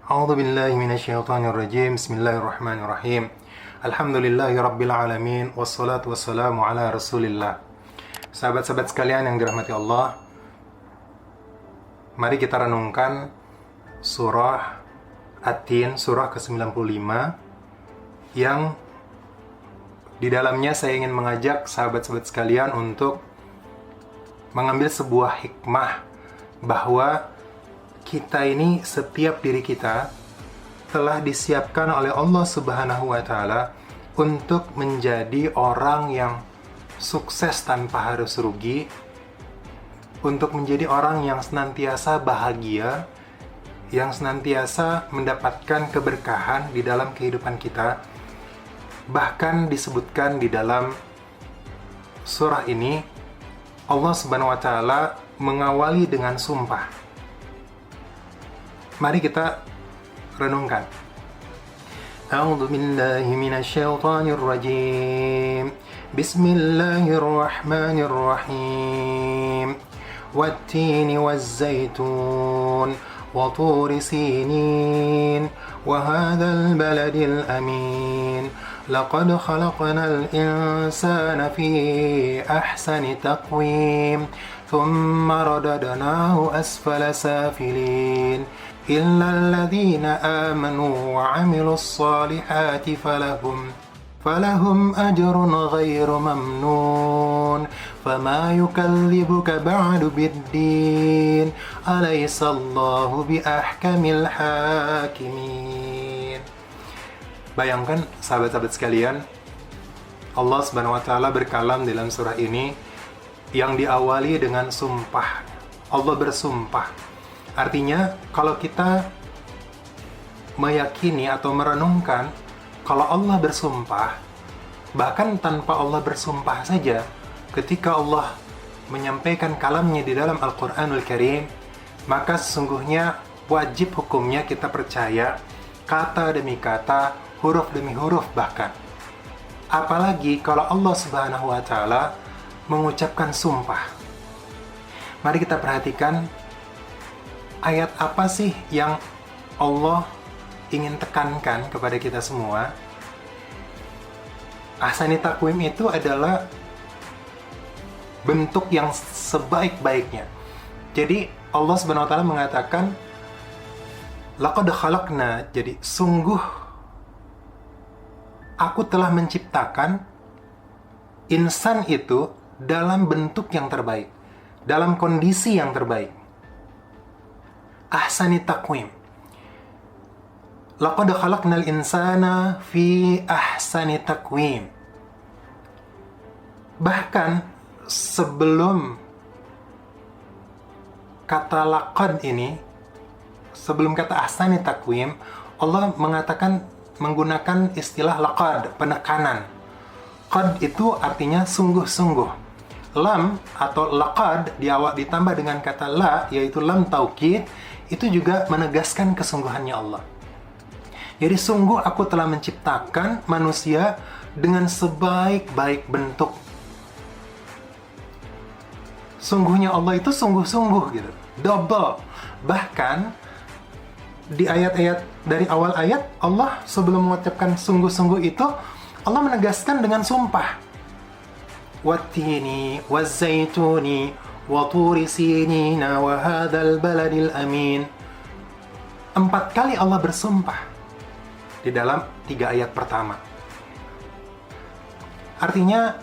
A'udzu billahi minasyaitonir rajim. Bismillahirrahmanirrahim. Alhamdulillahirabbil alamin wassalatu wassalamu ala Rasulillah. Sahabat-sahabat sekalian yang dirahmati Allah, mari kita renungkan surah At-Tin, surah ke-95 yang di dalamnya saya ingin mengajak sahabat-sahabat sekalian untuk mengambil sebuah hikmah bahwa kita ini, setiap diri kita telah disiapkan oleh Allah Subhanahu wa Ta'ala untuk menjadi orang yang sukses tanpa harus rugi, untuk menjadi orang yang senantiasa bahagia, yang senantiasa mendapatkan keberkahan di dalam kehidupan kita. Bahkan disebutkan di dalam surah ini, Allah Subhanahu wa Ta'ala mengawali dengan sumpah. Mari kita renungkan. A'udzu billahi minasyaitonir rajim. Bismillahirrahmanirrahim. Wat-tini waz-zaitun wa turi sinin wa hadzal baladil amin. Laqad khalaqnal insana fi ahsani taqwim. Thumma radadnahu asfala safilin. إلا الذين آمنوا وعملوا الصالحات فلهم أجر غير ممنون فما يكذبك بعد بالدين أليس الله بأحكم الحاكمين. Bayangkan sahabat-sahabat sekalian, Allah Subhanahu wa Ta'ala berkalam dalam surah ini yang diawali dengan sumpah. Allah bersumpah. Artinya, kalau kita meyakini atau merenungkan kalau Allah bersumpah, bahkan tanpa Allah bersumpah saja, ketika Allah menyampaikan kalamnya di dalam Al-Quranul Karim, maka sesungguhnya wajib hukumnya kita percaya kata demi kata, huruf demi huruf bahkan. Apalagi kalau Allah Subhanahu wa Ta'ala mengucapkan sumpah. Mari kita perhatikan ayat apa sih yang Allah ingin tekankan kepada kita semua. Ahsani taqwim itu adalah bentuk yang sebaik-baiknya. Jadi Allah Subhanahu wa Ta'ala mengatakan laqad khalaqna, jadi sungguh aku telah menciptakan insan itu dalam bentuk yang terbaik, dalam kondisi yang terbaik. Ahsani taqwim. Laqad khalaqnal insana fi ahsani taqwim. Bahkan sebelum kata laqad ini, sebelum kata ahsani taqwim, Allah menggunakan istilah laqad, penekanan. Qad itu artinya sungguh-sungguh. Lam atau laqad ditambah dengan kata la, yaitu lam taukid, itu juga menegaskan kesungguhannya Allah. Jadi sungguh aku telah menciptakan manusia dengan sebaik-baik bentuk. Sungguhnya Allah itu sungguh-sungguh gitu, double. Bahkan di ayat-ayat dari awal ayat, Allah sebelum mengucapkan sungguh-sungguh itu, Allah menegaskan dengan sumpah. Wat-tini waz-zaituni wa turi sinina wa hadzal baladil amin. 4 kali Allah bersumpah di dalam 3 ayat pertama. Artinya,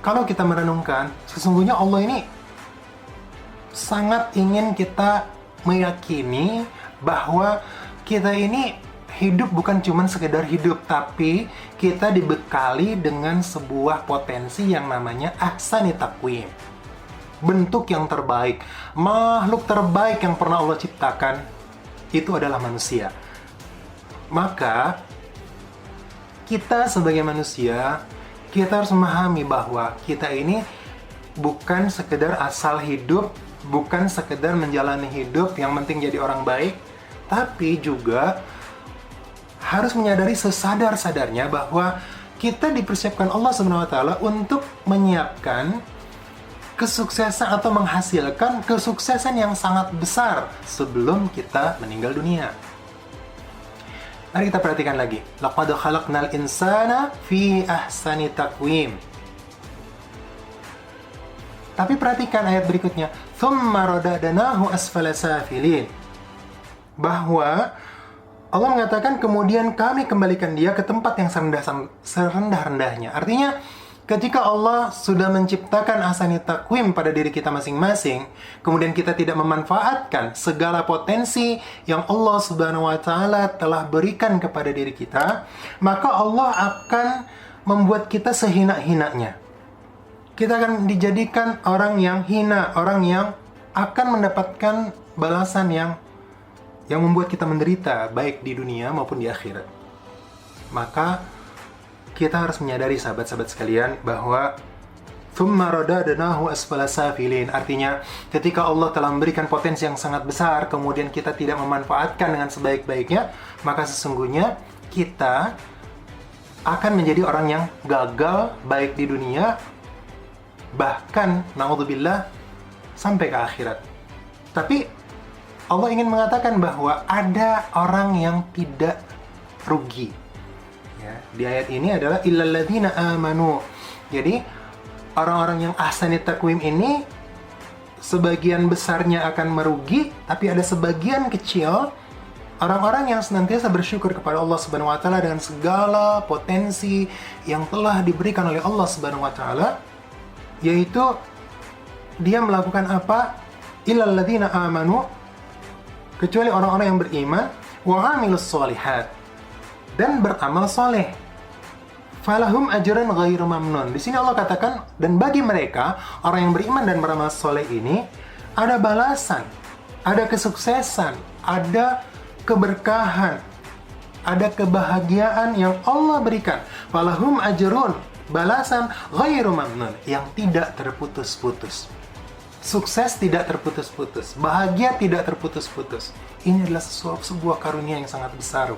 kalau kita merenungkan, sesungguhnya Allah ini sangat ingin kita meyakini bahwa kita ini hidup bukan cuma sekedar hidup, tapi kita dibekali dengan sebuah potensi yang namanya ahsani taqwim. Bentuk yang terbaik, makhluk terbaik yang pernah Allah ciptakan, itu adalah manusia. Maka, kita sebagai manusia, kita harus memahami bahwa kita ini bukan sekedar asal hidup, bukan sekedar menjalani hidup, yang penting jadi orang baik, tapi juga harus menyadari sesadar-sadarnya bahwa kita dipersiapkan Allah Subhanahu wa Ta'ala untuk menyiapkan kesuksesan atau menghasilkan kesuksesan yang sangat besar sebelum kita meninggal dunia. Mari kita perhatikan lagi. Laqad khalaqnal insana fi ahsani taqwim. Tapi perhatikan ayat berikutnya. Thumma radadnahu asfala safilin. Bahwa Allah mengatakan kemudian kami kembalikan dia ke tempat yang serendah-rendahnya. Artinya, ketika Allah sudah menciptakan ahsani taqwim pada diri kita masing-masing, kemudian kita tidak memanfaatkan segala potensi yang Allah Subhanahu wa taala telah berikan kepada diri kita, maka Allah akan membuat kita sehina-hinanya. Kita akan dijadikan orang yang hina, orang yang akan mendapatkan balasan yang membuat kita menderita, baik di dunia maupun di akhirat. Maka kita harus menyadari sahabat-sahabat sekalian bahwa thumma radadnahu asfala safilin. Artinya, ketika Allah telah memberikan potensi yang sangat besar, kemudian kita tidak memanfaatkan dengan sebaik-baiknya, maka sesungguhnya kita akan menjadi orang yang gagal baik di dunia, bahkan naudzubillah sampai ke akhirat. Tapi Allah ingin mengatakan bahwa ada orang yang tidak rugi. Ya, di ayat ini adalah illal ladzina amanu. Jadi orang-orang yang ahsani taqwim ini sebagian besarnya akan merugi, tapi ada sebagian kecil orang-orang yang senantiasa bersyukur kepada Allah Subhanahu wa taala dengan segala potensi yang telah diberikan oleh Allah Subhanahu wa taala, yaitu dia melakukan apa? Illal ladzina amanu, kecuali orang-orang yang beriman, wa amilus sholihat, dan beramal soleh. Falahum ajran ghairu mamnun. Di sini Allah katakan, dan bagi mereka orang yang beriman dan beramal soleh ini ada balasan, ada kesuksesan, ada keberkahan, ada kebahagiaan yang Allah berikan. Falahum ajrun, balasan ghairu mamnun, yang tidak terputus-putus. Sukses tidak terputus-putus, bahagia tidak terputus-putus. Ini adalah sebuah karunia yang sangat besar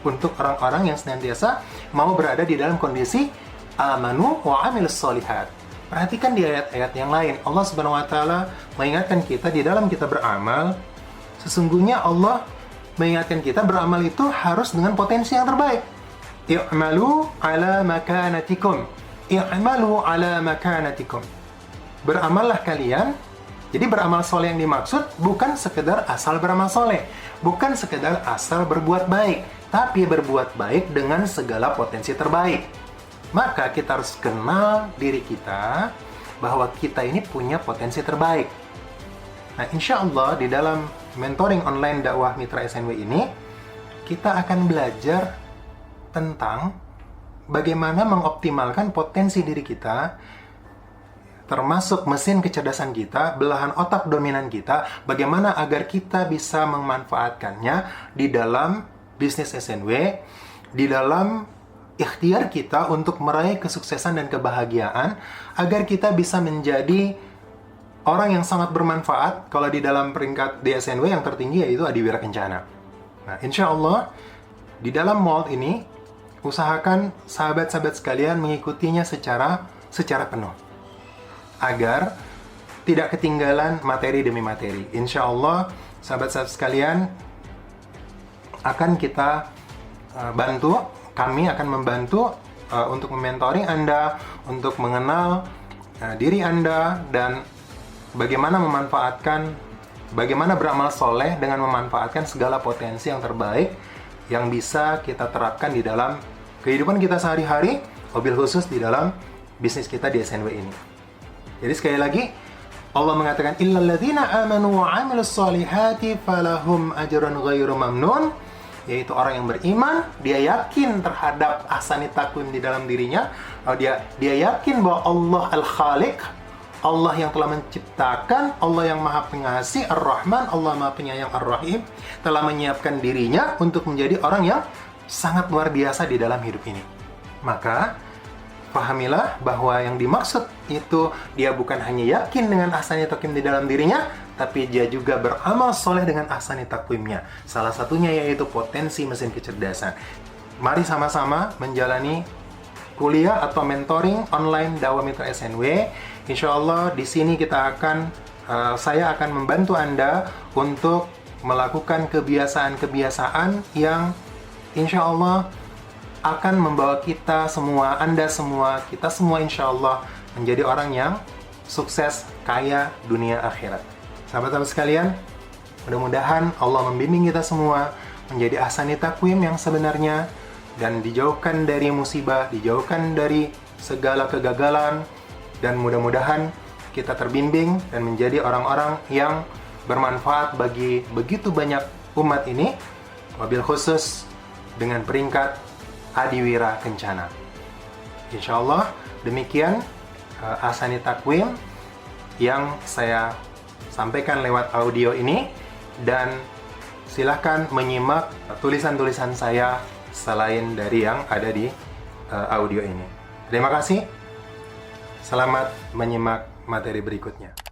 untuk orang-orang yang senantiasa mau berada di dalam kondisi amanu wa amilus sholihat. Perhatikan di ayat-ayat yang lain, Allah Subhanahu wa taala mengingatkan kita di dalam kita beramal, sesungguhnya Allah mengingatkan kita beramal itu harus dengan potensi yang terbaik. I'malu ala makanatikum. I'malu ala makanatikum. Beramallah kalian. Jadi beramal soleh yang dimaksud bukan sekedar asal beramal soleh, bukan sekedar asal berbuat baik, tapi berbuat baik dengan segala potensi terbaik. Maka kita harus kenal diri kita bahwa kita ini punya potensi terbaik. Nah, insya Allah di dalam mentoring online dakwah Mitra SNW ini, kita akan belajar tentang bagaimana mengoptimalkan potensi diri kita, termasuk mesin kecerdasan kita, belahan otak dominan kita, bagaimana agar kita bisa memanfaatkannya di dalam bisnis SNW, di dalam ikhtiar kita untuk meraih kesuksesan dan kebahagiaan, agar kita bisa menjadi orang yang sangat bermanfaat. Kalau di dalam peringkat di SNW yang tertinggi yaitu Adiwira Kencana. Nah, insya Allah di dalam mold ini usahakan sahabat-sahabat sekalian mengikutinya secara penuh, agar tidak ketinggalan materi demi materi. Insya Allah, sahabat-sahabat sekalian, akan kita bantu, kami akan membantu untuk mementoring Anda, untuk mengenal diri Anda, dan bagaimana bagaimana beramal soleh dengan memanfaatkan segala potensi yang terbaik yang bisa kita terapkan di dalam kehidupan kita sehari-hari, mobil khusus di dalam bisnis kita di SNW ini. Jadi sekali lagi, Allah mengatakan illal ladzina amanu wa amilus sholihati falahum ajrun ghairu mamnun, yaitu orang yang beriman, dia yakin terhadap ahsani taqwim di dalam dirinya, dia yakin bahwa Allah Al-Khaliq, Allah yang telah menciptakan, Allah yang Maha Pengasih, Ar-Rahman, Allah Maha Penyayang, Ar-Rahim, telah menyiapkan dirinya untuk menjadi orang yang sangat luar biasa di dalam hidup ini. Maka pahamilah bahwa yang dimaksud itu dia bukan hanya yakin dengan ahsani taqwim di dalam dirinya, tapi dia juga beramal soleh dengan ahsani taqwimnya. Salah satunya yaitu potensi mesin kecerdasan. Mari sama-sama menjalani kuliah atau mentoring online dakwah Mitra SNW. Insya Allah di sini saya akan membantu Anda untuk melakukan kebiasaan-kebiasaan yang insya Allah akan membawa kita semua, Anda semua, kita semua insya Allah menjadi orang yang sukses, kaya dunia akhirat. Sahabat-sahabat sekalian, mudah-mudahan Allah membimbing kita semua menjadi ahsani takwim yang sebenarnya dan dijauhkan dari musibah, dijauhkan dari segala kegagalan, dan mudah-mudahan kita terbimbing dan menjadi orang-orang yang bermanfaat bagi begitu banyak umat ini, wabil khusus dengan peringkat Adiwira Kencana. Insya Allah demikian ahsani takwim yang saya sampaikan lewat audio ini, dan silahkan menyimak tulisan-tulisan saya selain dari yang ada di audio ini. Terima kasih. Selamat menyimak materi berikutnya.